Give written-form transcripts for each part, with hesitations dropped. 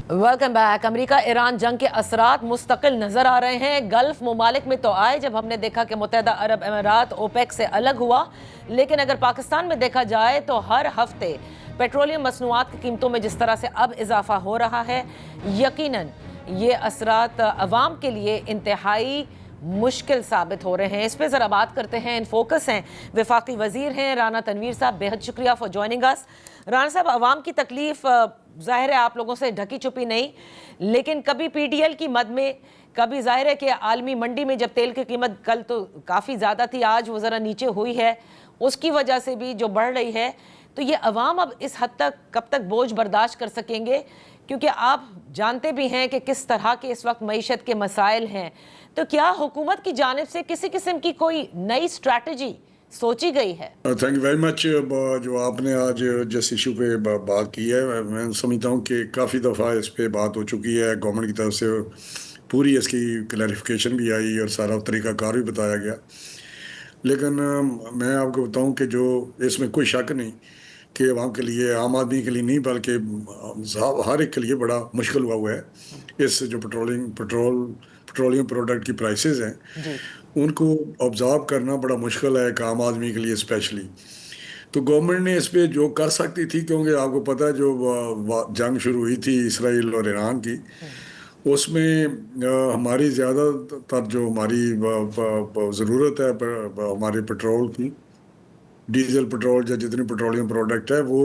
Welcome back. America Iran जंग के असरात मुस्तकिल नजर आ रहे हैं। गल्फ ममालिक में तो आए जब हमने देखा कि मुत्तहदा अरब अमीरात ओपेक से अलग हुआ, लेकिन अगर पाकिस्तान में देखा जाए तो हर हफ्ते पेट्रोलियम मसनूआत की कीमतों में जिस तरह से अब इजाफा हो रहा है, यकीनन ये असरात अवाम के लिए इंतहाई मुश्किल साबित हो रहे हैं। इस पर ज़रा बात करते हैं। इन फोकस हैं वफाकी वजीर हैं राना तनवीर साहब। बेहद शुक्रिया फॉर ज्वाइनिंग अस। राना साहब, अवाम की तकलीफ ज़ाहिर है आप लोगों से ढकी छुपी नहीं, लेकिन कभी PDL की मद में, कभी ज़ाहिर है कि आलमी मंडी में जब तेल की कीमत कल तो काफ़ी ज़्यादा थी, आज वो ज़रा नीचे हुई है, उसकी वजह से भी जो बढ़ रही है, तो ये अवाम अब इस हद तक कब तक बोझ बर्दाश्त कर सकेंगे? क्योंकि आप जानते भी हैं कि किस तरह के इस वक्त मईशत के मसाइल हैं। तो क्या हुकूमत की जानिब से किसी किस्म की कोई नई स्ट्रैटेजी सोची गई है? Thank you very much. जो आपने आज जिस इशू पे बात की है, मैं समझता हूँ कि काफ़ी दफ़ा इस पे बात हो चुकी है। गवर्नमेंट की तरफ से पूरी इसकी क्लैरिफिकेशन भी आई और सारा तरीक़ाकार भी बताया गया। लेकिन मैं आपको बताऊँ कि जो इसमें कोई शक नहीं कि आवाम के लिए, आम आदमी के लिए नहीं बल्कि हर एक के लिए बड़ा मुश्किल हुआ है। इस जो पेट्रोलियम प्रोडक्ट की प्राइसेस हैं, जी उनको ऑब्जर्व करना बड़ा मुश्किल है एक आम आदमी के लिए स्पेशली। तो गवर्नमेंट ने इस पे जो कर सकती थी, क्योंकि आपको पता है जो जंग शुरू हुई थी इसराइल और ईरान की, उसमें हमारी ज़्यादातर जो हमारी ज़रूरत है हमारे पेट्रोल की, डीजल पेट्रोल या जितने पेट्रोलियम प्रोडक्ट है, वो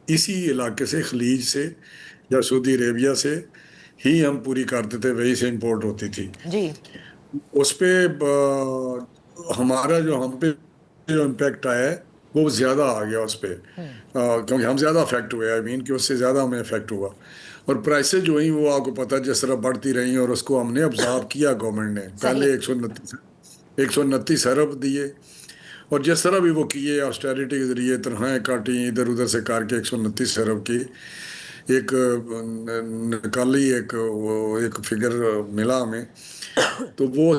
इसी इलाके से, खलीज से या सऊदी अरेबिया से ही हम पूरी करते थे, वहीं से इंपोर्ट होती थी। जी उस पे हमारा जो हम पे जो इम्पेक्ट आया है वो ज़्यादा आ गया उस पे, क्योंकि हम ज़्यादा अफेक्ट हुए, आई मीन कि उससे ज़्यादा हमें इफेक्ट हुआ। और प्राइसेस जो हुई वो आपको पता है जिस तरह बढ़ती रही, और उसको हमने ऑब्जर्व किया। गवर्नमेंट ने सही। पहले 129 अरब दिए, और जिस तरह भी वो किए ऑस्टेरिटी के जरिए तनख्वाहें काटी, इधर उधर से करके 129 अरब की एक निकाली, एक फिगर मिला हमें। तो वो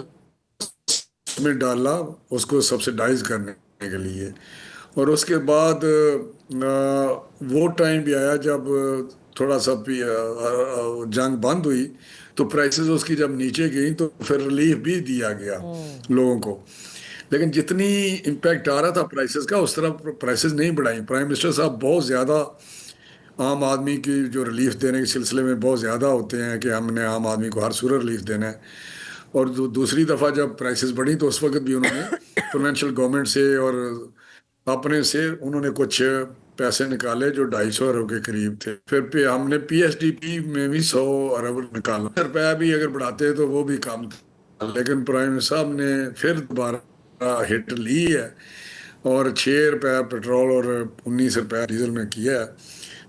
में डाला उसको सब्सिडाइज करने के लिए। और उसके बाद वो टाइम भी आया जब थोड़ा सा जंग बंद हुई, तो प्राइसेस उसकी जब नीचे गई तो फिर रिलीफ भी दिया गया लोगों को। लेकिन जितनी इम्पैक्ट आ रहा था प्राइसेस का, उस तरह प्राइसेस नहीं बढ़ाई। प्राइम मिनिस्टर साहब बहुत ज़्यादा आम आदमी की जो रिलीफ देने के सिलसिले में बहुत ज़्यादा होते हैं कि हमने आम आदमी को हर सूरत रिलीफ देना है। और दूसरी दफ़ा जब प्राइसेस बढ़ी तो उस वक्त भी उन्होंने प्रोविंशियल गवर्नमेंट से और अपने से उन्होंने कुछ पैसे निकाले जो 250 अरब के करीब थे। फिर पे हमने PSDP में भी 100 अरब निकाला। रुपया भी अगर बढ़ाते तो वो भी कम था, लेकिन प्राइम मिनिस्टर साहब ने फिर दोबारा हिट ली है और 6 रुपया पेट्रोल और 19 रुपया डीजल में किया है।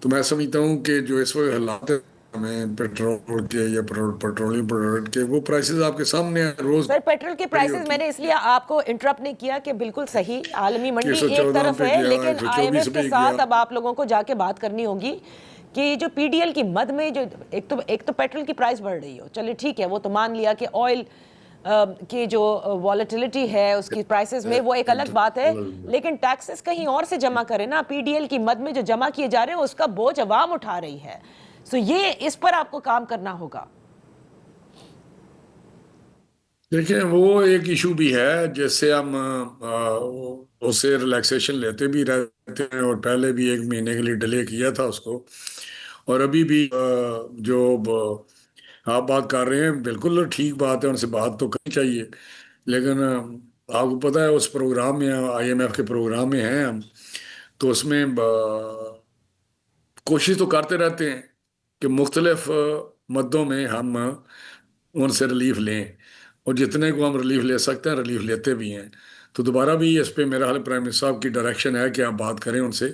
तो मैं समझता हूँ कि जो इस वक्त हालात है हमें पेट्रोल के या पेट्रोलियम प्रोडक्ट के, वो प्राइसेस आपके सामने हैं, रोज सर, पेट्रोल के खड़ी प्राइसेस, होती मैंने इसलिए आपको इंटरप्ट नहीं किया कि बिल्कुल सही, आलमी कि मंडी एक 114 तरफ पे है, गया, लेकिन 124 IMF के पे गया। साथ अब आप लोगों को जाके बात करनी होगी कि जो PDL की मद में जो एक तो पेट्रोल की प्राइस बढ़ रही हो, चलिए ठीक है, वो तो मान लिया कि ऑयल की जो वॉलेटिलिटी है उसकी प्राइसेस में, वो एक अलग बात है, लेकिन टैक्सेस कहीं और से जमा करें ना। PDL की मद में जो जमा किए जा रहे हैं उसका बोझ अवाम उठा रही है। सो ये इस पर आपको काम करना होगा। देखिए, वो एक इशू भी है जिससे हम उससे रिलैक्सेशन लेते भी रहते हैं, और पहले भी 1 महीने के लिए डिले किया था उसको। और अभी भी जो आप बात कर रहे हैं बिल्कुल ठीक बात है, उनसे बात तो करनी चाहिए। लेकिन आपको पता है उस प्रोग्राम में, IMF के प्रोग्राम में हैं हम, तो उसमें कोशिश तो करते रहते हैं कि मुख्तलिफ मद्दों में हम उनसे रिलीफ लें, और जितने को हम रिलीफ ले सकते हैं रिलीफ लेते भी हैं। तो दोबारा भी इस पे मेरा हाल प्राइम मिनिस्टर साहब की डायरेक्शन है कि आप बात करें उनसे,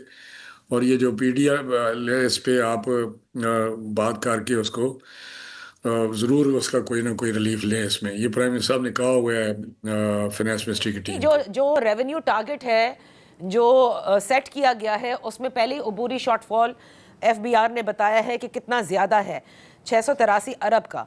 और ये जो PDL है इस पे आप बात करके उसको ज़रूर उसका कोई ना कोई रिलीफ लें। इसमें ये प्राइम मिनिस्टर साहब ने कहा हुआ है फाइनेंस मिनिस्ट्री की टीम जो को। जो रेवेन्यू टारगेट है जो सेट किया गया है, उसमें पहले ही अबूरी शॉर्टफॉल FBR ने बताया है कि कितना ज़्यादा है, 683 अरब का।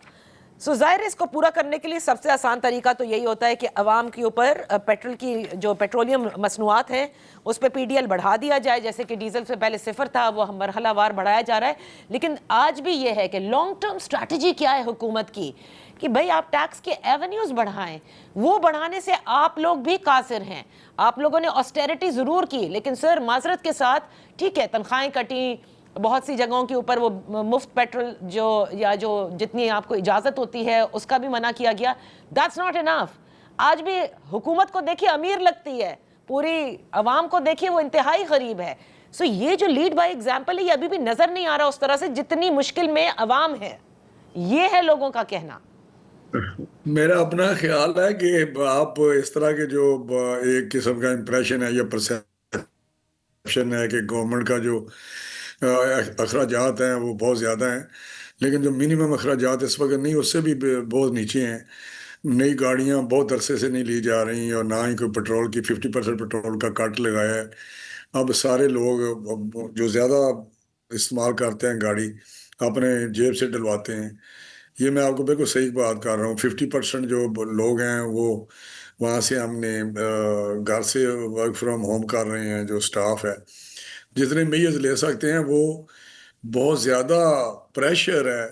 सो जाहिर है इसको पूरा करने के लिए सबसे आसान तरीका तो यही होता है कि अवाम के ऊपर पेट्रोल की जो पेट्रोलियम मसनूआत हैं उस पर पीडीएल बढ़ा दिया जाए, जैसे कि डीजल से पहले सिफर था वो मरहलावार बढ़ाया जा रहा है। लेकिन आज भी ये है कि लॉन्ग टर्म स्ट्रैटेजी क्या है हुकूमत की कि भाई आप टैक्स के एवेन्यूज बढ़ाएं, वो बढ़ाने से आप लोग भी कासिर हैं। आप लोगों ने ऑस्टेरिटी ज़रूर की, लेकिन सर माजरत के साथ ठीक है तनख्वाहें कटी, बहुत सी जगहों के ऊपर वो मुफ्त पेट्रोल जो या जो जितनी आपको इजाज़त होती है उसका भी मना किया गया। That's not enough. आज भी हुकूमत को देखिए अमीर लगती है, पूरी अवाम को देखिए वो इंतहाई गरीब है। सो ये जो लीड बाय एग्जाम्पल है ये अभी भी नज़र नहीं आ रहा उस तरह से जितनी मुश्किल में अवाम है, ये है लोगों का कहना। मेरा अपना ख्याल है कि आप इस तरह के जो एक किस्म का इम्प्रेशन है या परसेप्शन है कि गवर्नमेंट का जो अखराजात हैं वो बहुत ज़्यादा हैं, लेकिन जो मिनिमम अखराजात इस वक्त नहीं उससे भी बहुत नीचे हैं। नई गाड़ियां बहुत अरसे से नहीं ली जा रही और ना ही कोई पेट्रोल की 50% पेट्रोल का कट लगाया है। अब सारे लोग जो ज़्यादा इस्तेमाल करते हैं गाड़ी अपने जेब से डलवाते हैं। ये मैं आपको बिल्कुल सही बात कर रहा हूँ। 50% जो लोग हैं वो वहाँ से हमने घर से वर्क फ्रॉम होम कर रहे हैं, जो स्टाफ है जितने मेजर्स ले सकते हैं वो बहुत ज़्यादा प्रेशर है।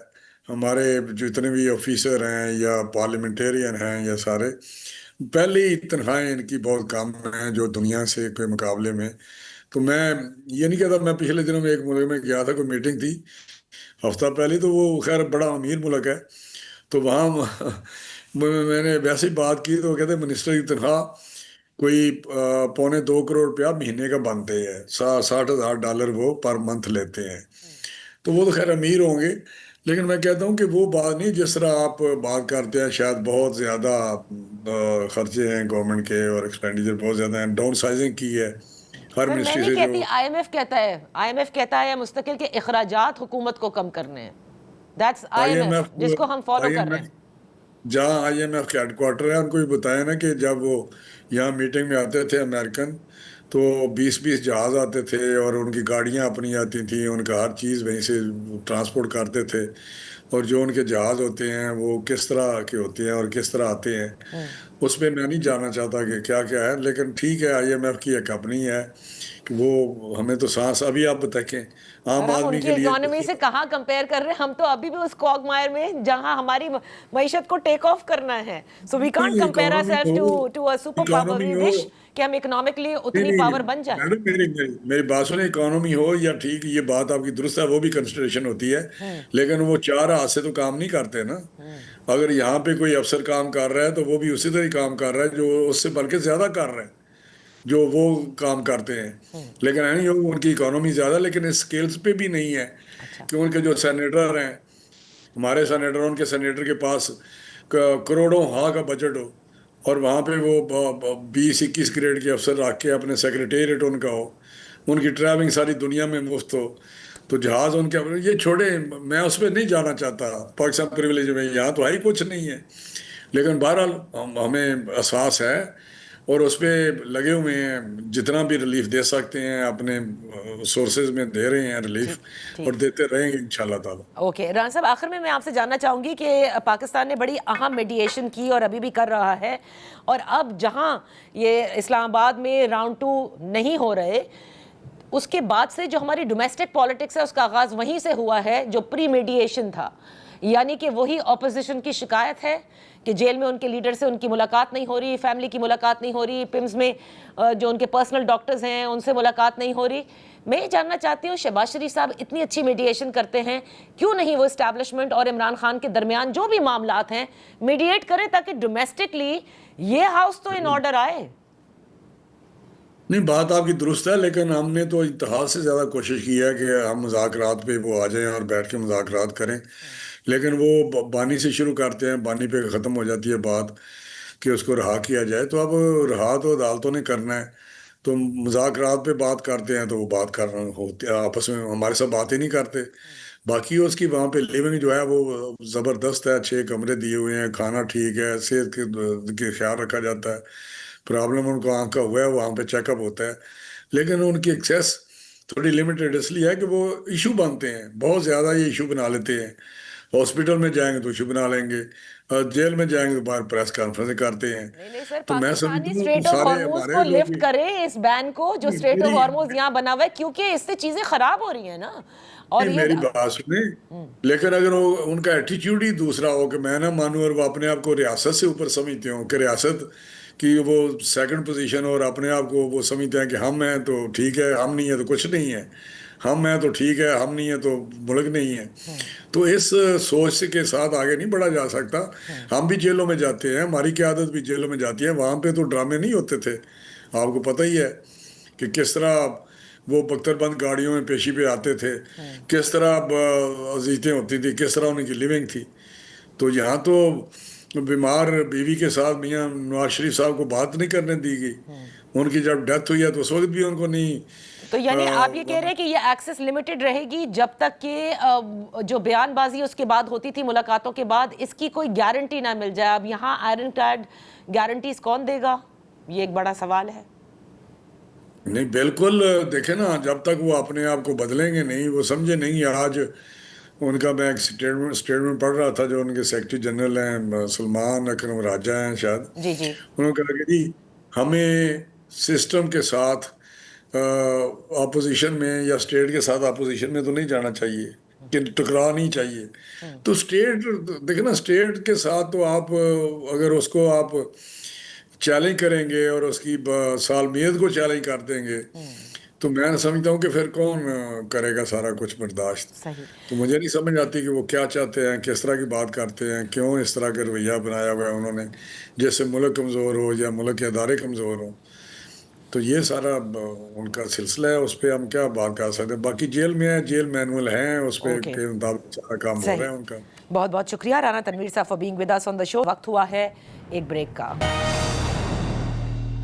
हमारे जितने भी ऑफिसर हैं या पार्लियामेंटेरियन हैं या सारे पहले ही तनख्वाहें इनकी बहुत कम हैं जो दुनिया से के मुकाबले में। तो मैं ये नहीं कहता, मैं पिछले दिनों में एक मुल्क में गया था, कोई मीटिंग थी हफ्ता पहले, तो वो खैर बड़ा अमीर मुल्क है। तो वहाँ मैंने वैसे ही बात की तो वो कहते मिनिस्टर की तनख्वाह कोई ₹2.25 करोड़ महीने का बनते हैं, 60,000 डॉलर वो पर मंथ लेते हैं। तो वो तो खैर अमीर होंगे, लेकिन मैं कहता हूँ कि वो बात नहीं जिस तरह आप बात करते हैं। शायद बहुत ज़्यादा खर्चे हैं गवर्नमेंट के और एक्सपेंडिचर बहुत ज़्यादा हैं, डाउन साइजिंग की है हर सर मैं मिनिस्ट्री नहीं से जो कहती, आईएमएफ कहता है, आईएमएफ कहता है मुस्तकिल के अखराजात हुकूमत को कम करने हैं। दैट्स आईएमएफ IMF जिसको हम फॉलो कर रहे IMF हैं। जहाँ IMF के हेडक्वार्टर है उनको भी बताया ना कि जब वो यहाँ मीटिंग में आते थे अमेरिकन, तो 20-20 जहाज आते थे और उनकी गाड़ियाँ अपनी आती थी, उनका हर चीज़ वहीं से ट्रांसपोर्ट करते थे। और जो उनके जहाज होते हैं वो किस तरह के होते हैं और किस तरह आते हैं उस पर मैं नहीं जानना चाहता कि क्या क्या है। लेकिन ठीक है, IMF की एक कंपनी है कि वो हमें तो सांस अभी आप देखें सर आम हम आदमी उनकी के लिए इकोनॉमी से कहाँ कंपेयर कर रहे हैं, हम तो अभी भी उस क्वागमायर में जहां हमारी मईशत को टेक ऑफ करना है। So we can't compare economy ourselves who to a super power. Economy we who wish कि हम इकोनॉमिकली नहीं उतनी नहीं पावर बन जाए। मैडम, मेरी बात सुने। इकोनॉमी हो या ठीक, ये बात आपकी दुरुस्त है, वो भी कंसिडरेशन होती है, लेकिन वो चार हाथ से तो काम नहीं करते ना। अगर यहाँ पे कोई अफसर काम कर रहा है तो वो भी उसी तरह ही काम कर रहा है जो उससे बल्कि ज्यादा कर रहा है जो वो काम करते हैं। लेकिन है नहीं, उनकी इकोनॉमी ज्यादा, लेकिन इस स्केल्स पे भी नहीं है अच्छा। कि उनके जो सेनेटर हैं, हमारे सेनेटर, उनके सेनेटर के पास करोड़ों हाँ का बजट हो और वहाँ पे वो 20-21 ग्रेड के अफसर रख के अपने सेक्रेटेरिएट उनका हो, उनकी ट्रैवलिंग सारी दुनिया में मुफ्त हो, तो जहाज उनके ये छोड़े। मैं उस पर नहीं जाना चाहता, पाकिस्तान प्रिविलेज में यहाँ तो है ही कुछ नहीं है। लेकिन बहरहाल हमें एहसास है और उस पर लगे हुए हैं, जितना भी रिलीफ दे सकते हैं अपने सोर्सेज में दे रहे हैं ठीक रिलीफ, ठीक। और देते रहेंगे इंशाल्लाह ताला। ओके राना साहब, आखिर में मैं आपसे जानना चाहूंगी कि पाकिस्तान ने बड़ी अहम मीडिएशन की और अभी भी कर रहा है, और अब जहां ये इस्लामाबाद में राउंड 2 नहीं हो रहे, उसके बाद से जो हमारी डोमेस्टिक पॉलिटिक्स है उसका आगाज वहीं से हुआ है जो प्री मीडिएशन था। यानी कि वही ऑपोजिशन की शिकायत है कि जेल में उनके लीडर से उनकी मुलाकात नहीं हो रही, फैमिली की मुलाकात नहीं हो रही, पिम्स में जो उनके पर्सनल डॉक्टर्स हैं उनसे मुलाकात नहीं हो रही। मैं ये जानना चाहती हूँ, शहबाज शरीफ साहब इतनी अच्छी मीडिएशन करते हैं, क्यों नहीं वो इस्टेब्लिशमेंट और इमरान खान के दरमियान जो भी मामलात हैं मीडिएट करें ताकि डोमेस्टिकली ये हाउस तो इन ऑर्डर आए। नहीं, बात आपकी दुरुस्त है, लेकिन हमने तो इत्तेहाद से ज़्यादा कोशिश की है कि हम मुज़ाकरात पे वो आ जाएं और बैठ के मुज़ाकरात करें। लेकिन वो बानी से शुरू करते हैं, बानी पे ख़त्म हो जाती है बात कि उसको रहा किया जाए। तो अब रहा तो अदालतों ने करना है, तो मुज़ाकरात पे बात करते हैं तो वो बात कर रहे होते आपस में, हमारे साथ बात ही नहीं करते। बाकी उसकी वहाँ पे लिविंग जो है वो ज़बरदस्त है, 6 कमरे दिए हुए हैं, खाना ठीक है, सेहत के ख्याल रखा जाता है। प्रॉब्लम उनको आँख का हुआ है वहाँ पे चेकअप होता है, लेकिन उनकी एक्सेस थोड़ी लिमिटेड इसलिए है कि वो इशू बनते हैं, बहुत ज़्यादा ये इशू बना लेते हैं। हॉस्पिटल में जाएंगे तो इशू बना लेंगे, जेल में जाएंगे तो बाहर प्रेस कॉन्फ्रेंस करते हैं। नहीं सर, तो मैं समझता पाकिस्तानी हूँ कि स्ट्रेट ऑफ सारे हॉर्मुज हमारे को जो लिफ्ट भी करे इस बैन को, जो स्ट्रेट ऑफ मेरी हॉर्मुज यहाँ बना हुआ है, क्योंकि इससे चीजें खराब हो रही है ना। और नहीं, ये मेरी बात सुने, लेकिन अगर वो उनका एटीट्यूड ही दूसरा हो कि मैं ना मानूं और वो अपने आप को रियासत से ऊपर समझते हो कि रियासत की वो सेकंड पोजीशन, और अपने आप को वो समझते हैं कि हम हैं तो ठीक है, हम नहीं है तो कुछ नहीं है, हम हैं तो ठीक है, हम नहीं है तो मुल्क नहीं है, तो इस सोच के साथ आगे नहीं बढ़ा जा सकता। हम भी जेलों में जाते हैं, हमारी क्या आदत भी जेलों में जाती है, वहां पे तो ड्रामे नहीं होते थे, आपको पता ही है कि किस तरह वो बख्तरबंद गाड़ियों में पेशी पे आते थे, किस तरह अजीतें होती थी, किस तरह उनकी लिविंग थी। तो यहाँ तो बीमार बीवी के साथ मियाँ नवाज शरीफ साहब को बात नहीं करने दी गई। उनकी जब डेथ हुई है तो उस वक्त भी उनको नहीं तो यानी आप ये कह रहे अ, हैं कि ये एक्सेस लिमिटेड रहेगी जब तक कि जो बयानबाजी उसके बाद होती थी मुलाकातों के बाद, इसकी कोई गारंटी ना मिल जाए। अब यहाँ आयरन क्लैड गारंटीज कौन देगा, ये एक बड़ा सवाल है। नहीं बिल्कुल, देखे ना, जब तक वो अपने आप को बदलेंगे नहीं, वो समझे नहीं। आज उनका मैं एक स्टेटमेंट स्टेटमेंट पढ़ रहा था, जो उनके सेक्रेटरी जनरल हैं सलमान अकरम राजा हैं शायद, जी जी। उन्होंने कहा कि जी हमें सिस्टम के साथ अपोजिशन में या स्टेट के साथ अपोजिशन में तो नहीं जाना चाहिए, कि टकरा नहीं चाहिए। तो स्टेट, देखे ना, स्टेट के साथ तो आप अगर उसको आप चैलेंज करेंगे और उसकी सालमियत को चैलेंज कर देंगे, तो मैं समझता हूँ कि फिर कौन करेगा सारा कुछ बर्दाश्त। सही। तो मुझे नहीं समझ आती कि वो क्या चाहते हैं, किस तरह की बात करते हैं, क्यों इस तरह का रवैया बनाया हुआ है उन्होंने, जैसे मुल्क कमज़ोर हो या मुल्क के अदारे कमज़ोर हो। तो ये सारा उनका सिलसिला है, उस पर हम क्या बात कर सकते हैं। बाकी जेल में है, जेल मैनुअल है, उस पर ओके, के मुताबिक सारा काम हो सही। रहा है उनका। बहुत बहुत शुक्रिया राना तनवीर साहब for being with us on the show. वक्त हुआ है एक ब्रेक का।